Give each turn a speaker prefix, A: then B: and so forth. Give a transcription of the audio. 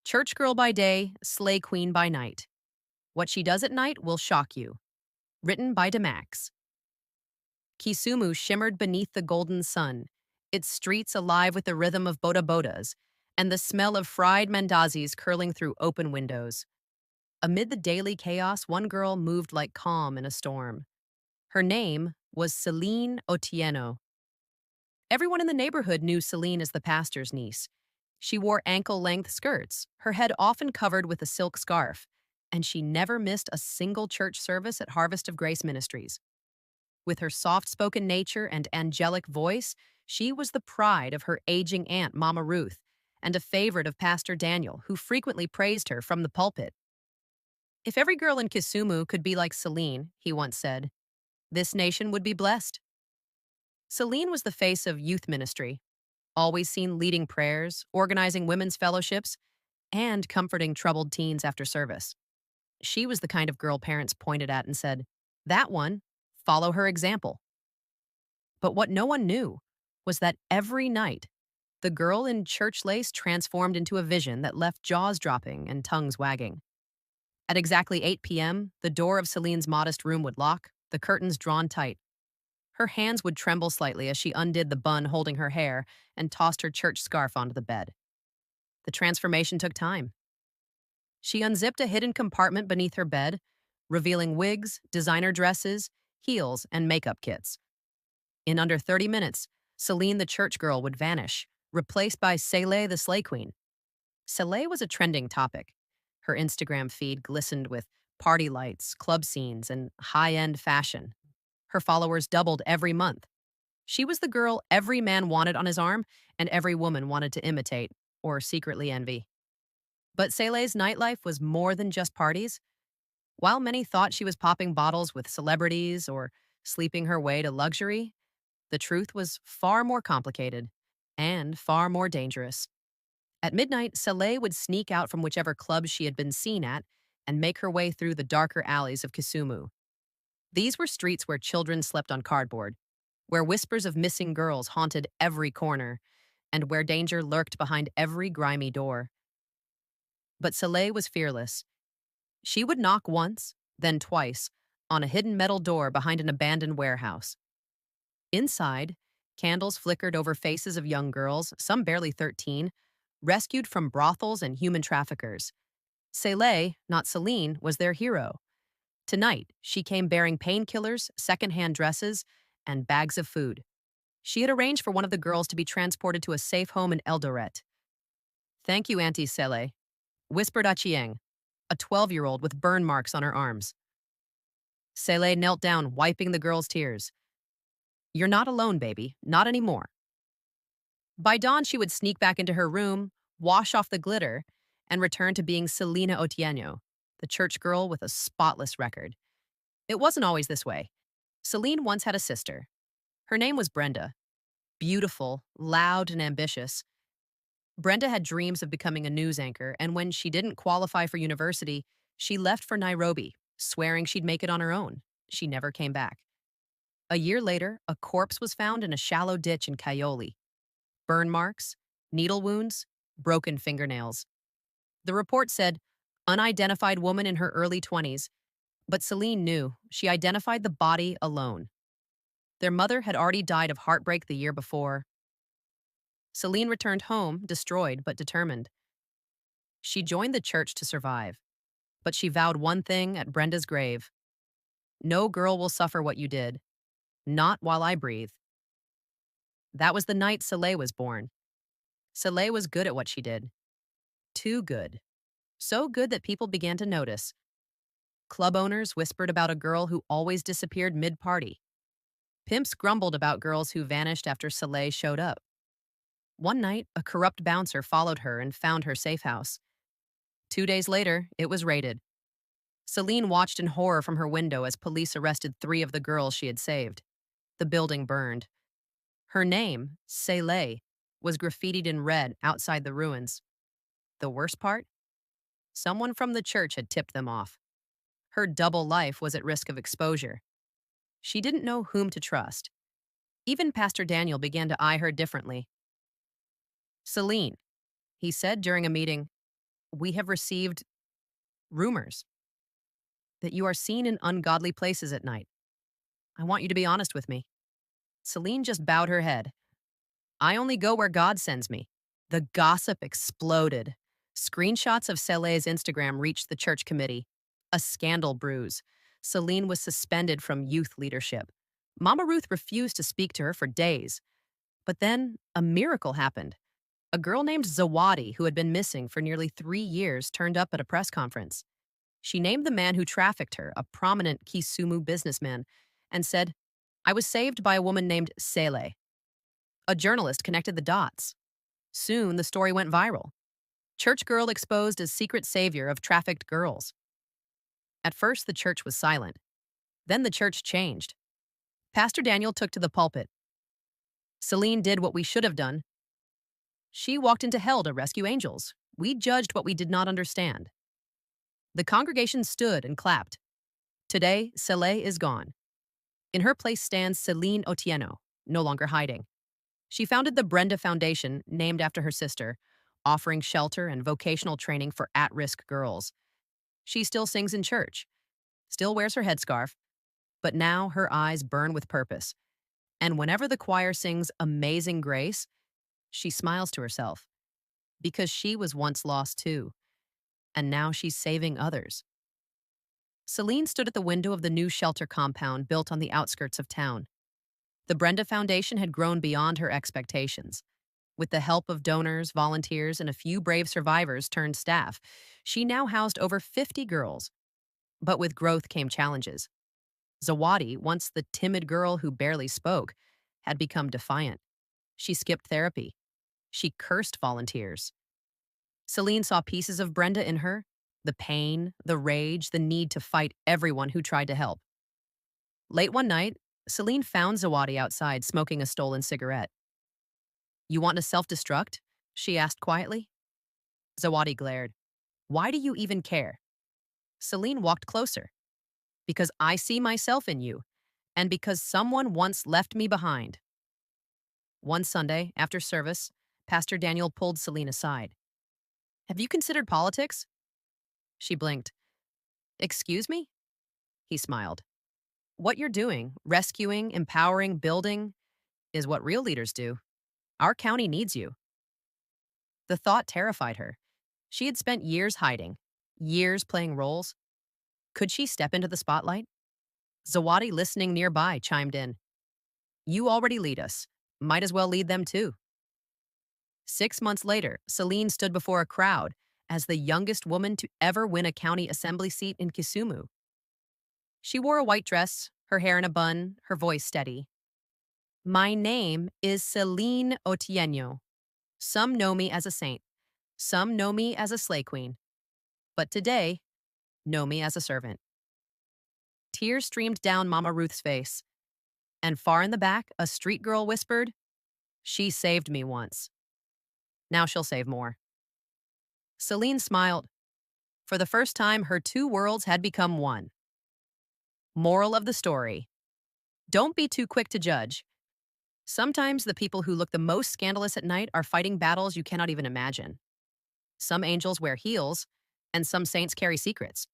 A: Church girl by day, slay queen by night. What she does at night will shock you. Written by Max. Kisumu shimmered beneath the golden sun, its streets alive with the rhythm of boda bodas and the smell of fried mandazis curling through open windows. Amid the daily chaos, one girl moved like calm in a storm. Her name was Celine Otieno. Everyone in the neighborhood knew Celine as the pastor's niece. She wore ankle-length skirts, her head often covered with a silk scarf, and she never missed a single church service at Harvest of Grace Ministries. With her soft-spoken nature and angelic voice, she was the pride of her aging aunt, Mama Ruth, and a favorite of Pastor Daniel, who frequently praised her from the pulpit. If every girl in Kisumu could be like Celine, he once said, this nation would be blessed. Celine was the face of youth ministry, always seen leading prayers, organizing women's fellowships, and comforting troubled teens after service. She was the kind of girl parents pointed at and said, that one, follow her example. But what no one knew was that every night, the girl in church lace transformed into a vision that left jaws dropping and tongues wagging. At exactly 8 p.m., the door of Celine's modest room would lock, the curtains drawn tight. Her hands would tremble slightly as she undid the bun holding her hair and tossed her church scarf onto the bed. The transformation took time. She unzipped a hidden compartment beneath her bed, revealing wigs, designer dresses, heels, and makeup kits. In under 30 minutes, Celine the church girl would vanish, replaced by Sele the slay queen. Sele was a trending topic. Her Instagram feed glistened with party lights, club scenes, and high-end fashion. Her followers doubled every month. She was the girl every man wanted on his arm and every woman wanted to imitate or secretly envy. But Sele's nightlife was more than just parties. While many thought she was popping bottles with celebrities or sleeping her way to luxury, the truth was far more complicated and far more dangerous. At midnight, Sele would sneak out from whichever club she had been seen at and make her way through the darker alleys of Kisumu. These were streets where children slept on cardboard, where whispers of missing girls haunted every corner, and where danger lurked behind every grimy door. But Sele was fearless. She would knock once, then twice, on a hidden metal door behind an abandoned warehouse. Inside, candles flickered over faces of young girls, some barely 13, rescued from brothels and human traffickers. Sele, not Celine, was their hero. Tonight, she came bearing painkillers, secondhand dresses, and bags of food. She had arranged for one of the girls to be transported to a safe home in Eldoret. Thank you, Auntie Sele, whispered Achieng, a 12-year-old with burn marks on her arms. Sele knelt down, wiping the girl's tears. You're not alone, baby, not anymore. By dawn, she would sneak back into her room, wash off the glitter, and return to being Selena Otieno, the church girl with a spotless record. It wasn't always this way. Celine once had a sister. Her name was Brenda. Beautiful, loud, and ambitious. Brenda had dreams of becoming a news anchor, and when she didn't qualify for university, she left for Nairobi, swearing she'd make it on her own. She never came back. A year later, a corpse was found in a shallow ditch in Kayoli. Burn marks, needle wounds, broken fingernails. The report said, unidentified woman in her early 20s, but Celine knew she identified the body alone. Their mother had already died of heartbreak the year before. Celine returned home, destroyed but determined. She joined the church to survive, but she vowed one thing at Brenda's grave. No girl will suffer what you did, not while I breathe. That was the night Sele was born. Sele was good at what she did. Too good. So good that people began to notice. Club owners whispered about a girl who always disappeared mid-party. Pimps grumbled about girls who vanished after Sele showed up. One night, a corrupt bouncer followed her and found her safe house. 2 days later, it was raided. Celine watched in horror from her window as police arrested 3 of the girls she had saved. The building burned. Her name, Sele, was graffitied in red outside the ruins. The worst part? Someone from the church had tipped them off. Her double life was at risk of exposure. She didn't know whom to trust. Even Pastor Daniel began to eye her differently. Celine, he said during a meeting, We have received rumors that you are seen in ungodly places at night. I want you to be honest with me." Celine just bowed her head. "I only go where God sends me." The gossip exploded. Screenshots of Cele's Instagram reached the church committee. A scandal brews. Celine was suspended from youth leadership. Mama Ruth refused to speak to her for days. But then a miracle happened. A girl named Zawadi, who had been missing for nearly 3 years, turned up at a press conference. She named the man who trafficked her, a prominent Kisumu businessman, and said, "I was saved by a woman named Sele." A journalist connected the dots. Soon, the story went viral. Church girl exposed as secret savior of trafficked girls. At first, the church was silent. Then the church changed. Pastor Daniel took to the pulpit. "Celine did what we should have done. She walked into hell to rescue angels. We judged what we did not understand." The congregation stood and clapped. Today, Cele is gone. In her place stands Celine Otieno, no longer hiding. She founded the Brenda Foundation, named after her sister, offering shelter and vocational training for at-risk girls. She still sings in church, still wears her headscarf, but now her eyes burn with purpose. And whenever the choir sings Amazing Grace, she smiles to herself, because she was once lost too, and now she's saving others. Celine stood at the window of the new shelter compound built on the outskirts of town. The Brenda Foundation had grown beyond her expectations. With the help of donors, volunteers, and a few brave survivors turned staff, she now housed over 50 girls. But with growth came challenges. Zawadi, once the timid girl who barely spoke, had become defiant. She skipped therapy. She cursed volunteers. Celine saw pieces of Brenda in her, the pain, the rage, the need to fight everyone who tried to help. Late one night, Celine found Zawadi outside smoking a stolen cigarette. "You want to self-destruct?" she asked quietly. Zawadi glared. "Why do you even care?" Celine walked closer. "Because I see myself in you, and because someone once left me behind." One Sunday, after service, Pastor Daniel pulled Celine aside. "Have you considered politics?" She blinked. "Excuse me?" He smiled. "What you're doing, rescuing, empowering, building, is what real leaders do. Our county needs you." The thought terrified her. She had spent years hiding, years playing roles. Could she step into the spotlight? Zawadi, listening nearby, chimed in. "You already lead us. Might as well lead them too." 6 months later, Celine stood before a crowd as the youngest woman to ever win a county assembly seat in Kisumu. She wore a white dress, her hair in a bun, her voice steady. "My name is Celine Otieno. Some know me as a saint. Some know me as a slay queen. But today, know me as a servant." Tears streamed down Mama Ruth's face. And far in the back, a street girl whispered, "She saved me once. Now she'll save more." Celine smiled. For the first time, her two worlds had become one. Moral of the story: don't be too quick to judge. Sometimes the people who look the most scandalous at night are fighting battles you cannot even imagine. Some angels wear heels, and some saints carry secrets.